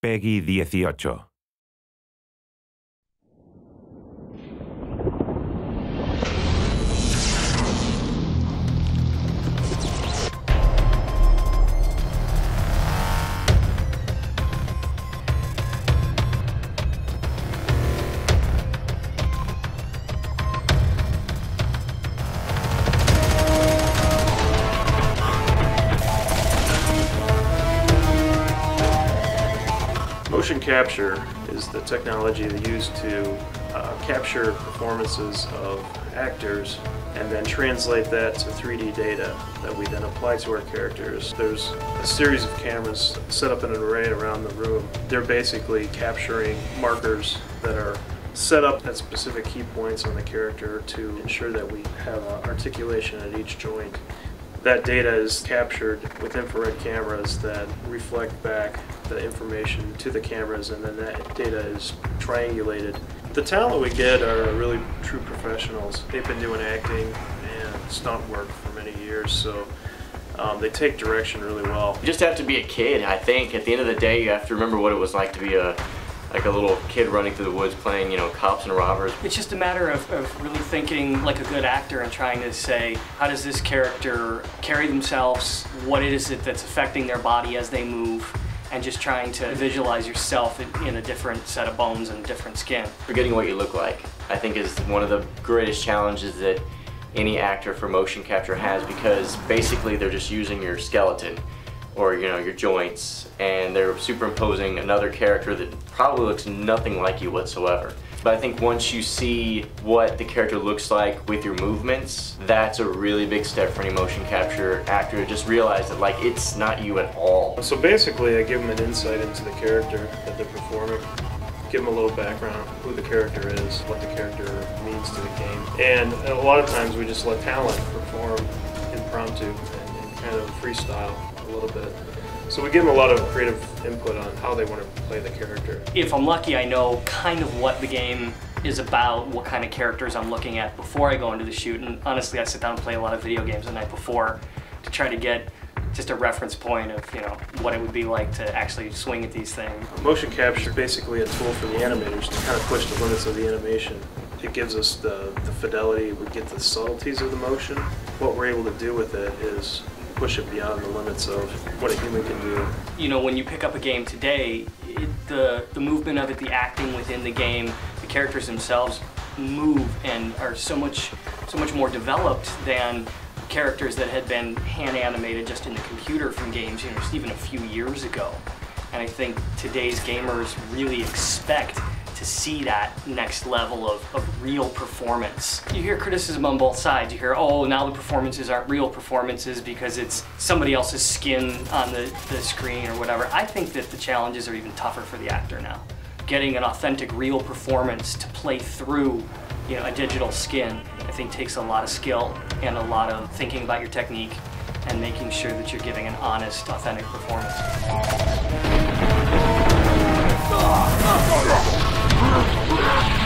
Peggy 18. Motion capture is the technology they use to capture performances of actors and then translate that to 3D data that we then apply to our characters. There's a series of cameras set up in an array around the room. They're basically capturing markers that are set up at specific key points on the character to ensure that we have articulation at each joint. That data is captured with infrared cameras that reflect back the information to the cameras, and then that data is triangulated. The talent we get are really true professionals. They've been doing acting and stunt work for many years, so they take direction really well. You just have to be a kid, I think. At the end of the day, you have to remember what it was like to be a little kid running through the woods playing, you know, cops and robbers. It's just a matter of really thinking like a good actor and trying to say, how does this character carry themselves? What is it that's affecting their body as they move? And just trying to visualize yourself in a different set of bones and different skin. Forgetting what you look like, I think, is one of the greatest challenges that any actor for motion capture has, because basically they're just using your skeleton or, you know, your joints, and they're superimposing another character that probably looks nothing like you whatsoever. But I think once you see what the character looks like with your movements, that's a really big step for any motion capture actor to just realize that, like, it's not you at all. So basically I give them an insight into the character that they're performing, give them a little background on who the character is, what the character means to the game. And a lot of times we just let talent perform impromptu and kind of freestyle a little bit. So we give them a lot of creative input on how they want to play the character. If I'm lucky, I know kind of what the game is about, what kind of characters I'm looking at before I go into the shoot. And honestly, I sit down and play a lot of video games the night before to try to get just a reference point of, you know, what it would be like to actually swing at these things. Motion capture is basically a tool for the animators to kind of push the limits of the animation. It gives us the fidelity, we get the subtleties of the motion. What we're able to do with it is push it beyond the limits of what a human can do. You know, when you pick up a game today, the movement of it, the acting within the game, the characters themselves move and are so much more developed than characters that had been hand animated just in the computer from games, you know, just even a few years ago. And I think today's gamers really expect to see that next level of real performance. You hear criticism on both sides. You hear, oh, now the performances aren't real performances because it's somebody else's skin on the screen or whatever. I think that the challenges are even tougher for the actor now. Getting an authentic, real performance to play through, you know, a digital skin, I think takes a lot of skill and a lot of thinking about your technique and making sure that you're giving an honest, authentic performance. Ah!